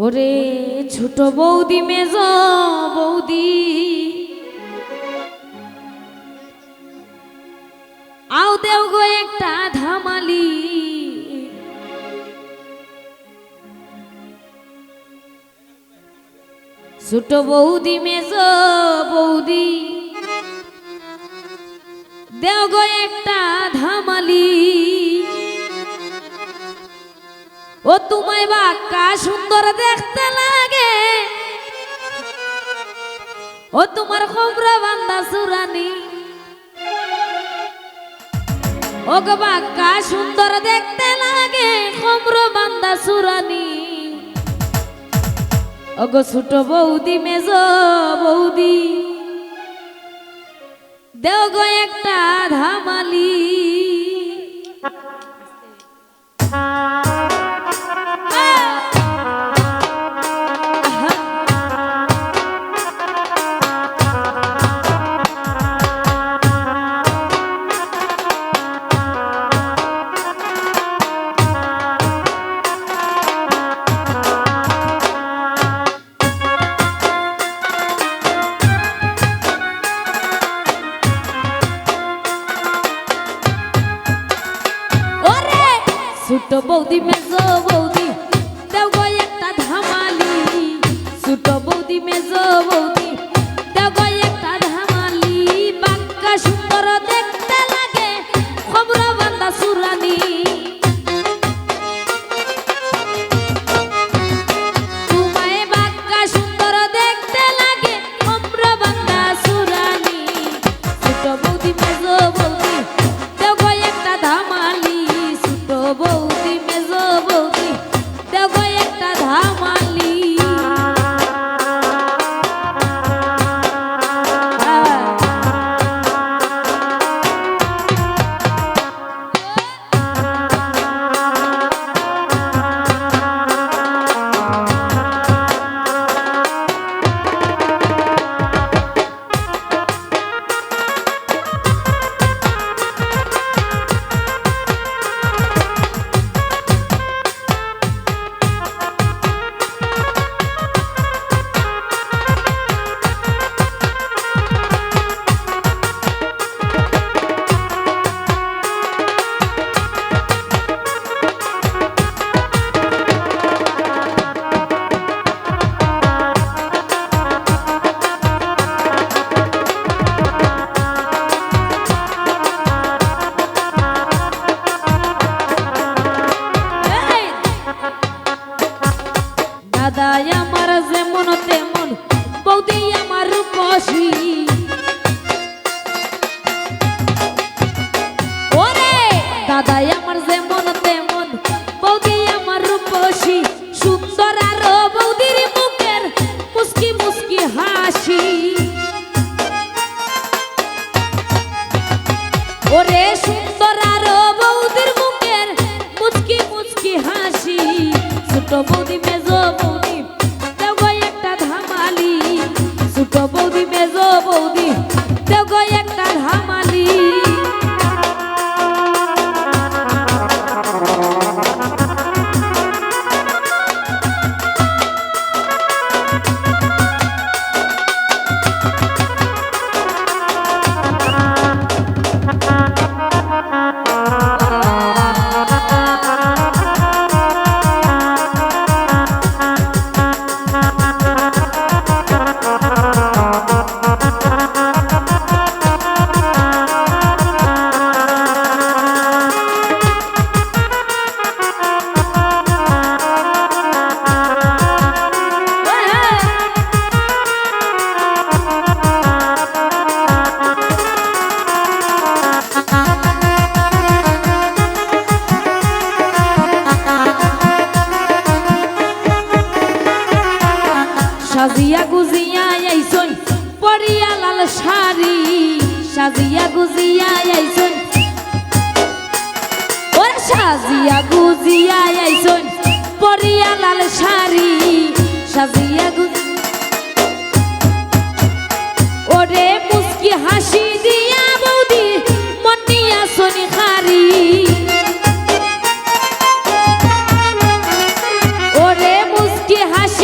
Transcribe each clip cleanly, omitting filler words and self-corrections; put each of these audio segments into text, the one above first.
ওরে ছোট বৌদি মেজ বৌদি আও দেও গো একটা ধামালি ছোট বৌদি মেজ বৌদি দেও গো একটা ধামালি ও তোমায় বাক্কা সুন্দর দেখতে লাগে ও তোমার খবরা বান্দা সুরানি ও গো বাক্কা সুন্দর দেখতে লাগে খবরা বান্দা সুরানি ও গো ছোট বৌদি মেজ বৌদি দেও গো একটা ধামালি ছোট বৌদি মেজ বৌদি দেও গো একটা ধামালি ছোট বৌদি মেজ বৌদি দেও গো একটা ধামালি বাক্কা সুন্দর দেখতে লাগে খবরা বান্দা সুরানি তোমায় বাক্কা সুন্দর দেখতে লাগে খবরা বান্দা সুরানি ছোট বৌদি মেজ বৌদি দেও গো একটা ধামালি ছোট বৌদি মেজ বৌদি দেও গো একটা ধামালি দাদা আমার যেমন তেমন বৌদি আমার রূপসী ওরে দাদা আমার যেমন তেমন বৌদি আমার রূপসী সুন্দর আর বৌদির মুখের মুস্কি মুস্কি হাসি ওরে সুন্দর আর বৌদির মুখের মুস্কি মুস্কি হাসি ছোট বৌদি মেজ বৌদি দেও গো একটা ধামালি ছোট বৌদি মেজ বৌদি দেও গো একটা ধামালি সাজিয়া গুজিয়া আইছন পরিয়া লাল শাড়ি সাজিয়া গুজিয়া আইছন ওরে সাজিয়া গুজিয়া আইছন পরিয়া লাল শাড়ি সাজিয়া ওরে মুস্কি হাসি দিয়া বৌদি মনিয়া সনি খারি ওরে মুস্কি হাসি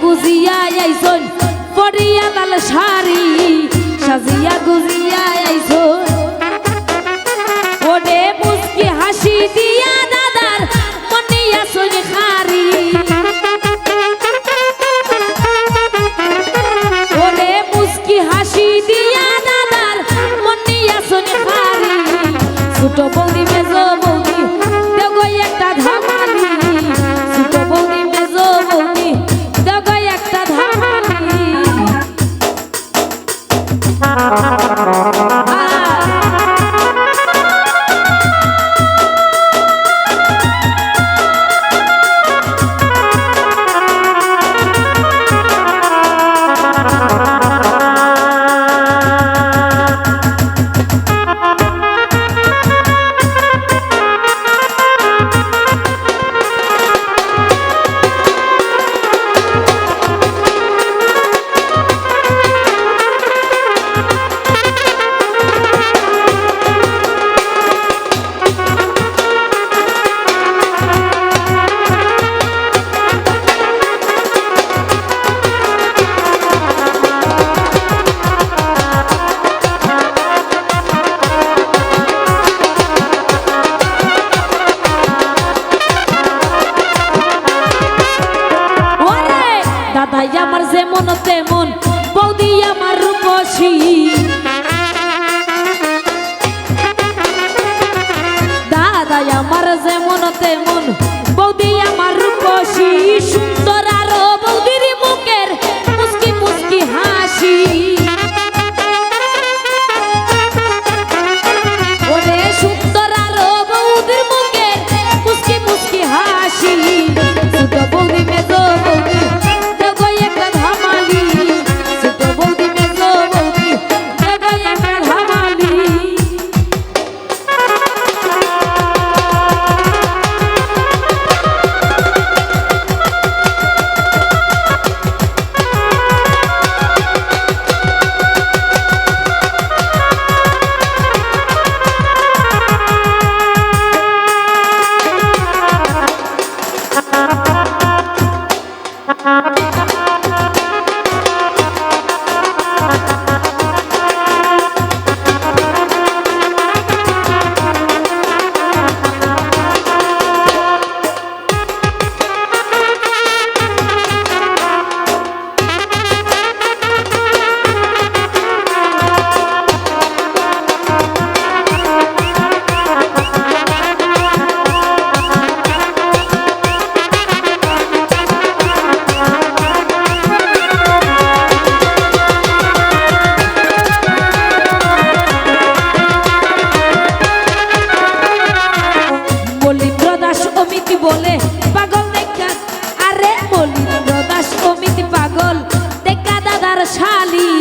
গুজিয়া আইসন পরিয়া লাল শাড়ি সাজিয়া গুজিয়া আইসন ওরে মুস্কি হাসি দিয়া দাদার মনে আসন খারি ওরে মুস্কি হাসি দিয়া দাদার মনে আসন খারি ছোট বৌদি মেজো বৌদি দেখো একটা ধামালি ছোট বৌদি মেজো বৌদি দেখো একটা ধামালি দাদাই আমার যেমন তেমন বৌদি আমার রূপসী দাদাই আমার যেমন তেমন বৌদি আমার রূপসী সুন্দর আরো বৌদির মুখের মুস্কি মুস্কি হাসি ওরে সুন্দর আরো বৌদির মুখের মুস্কি মুস্কি হাসি ছোট বৌদি মেজো বৌদি বলে পাগল দেখা আরে মলিন্দ্র দাস অমিতি পাগল দেখা দাদার শালি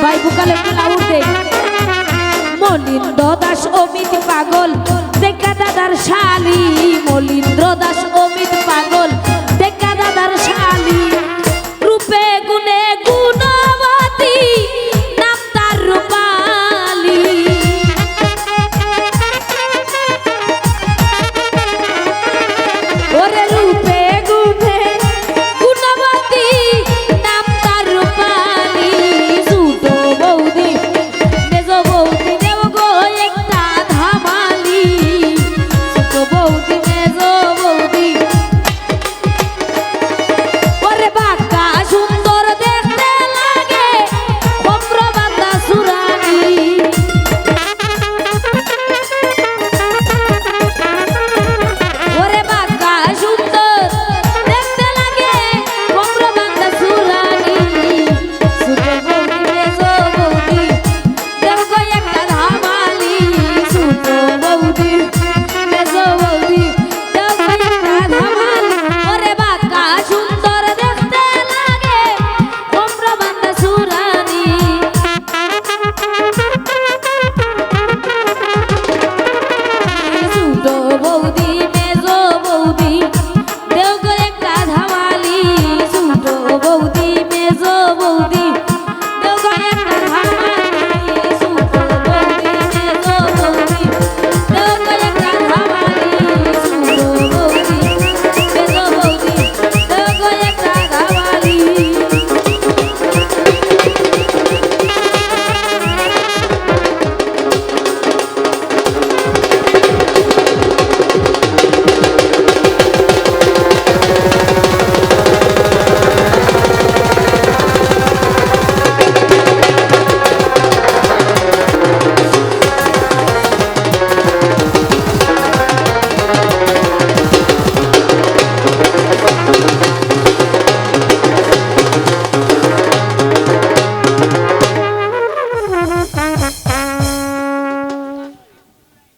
ভাই বুকালে লাউড দে মলিন্দ্র দাস অমিতি পাগল দেখা দাদার শালি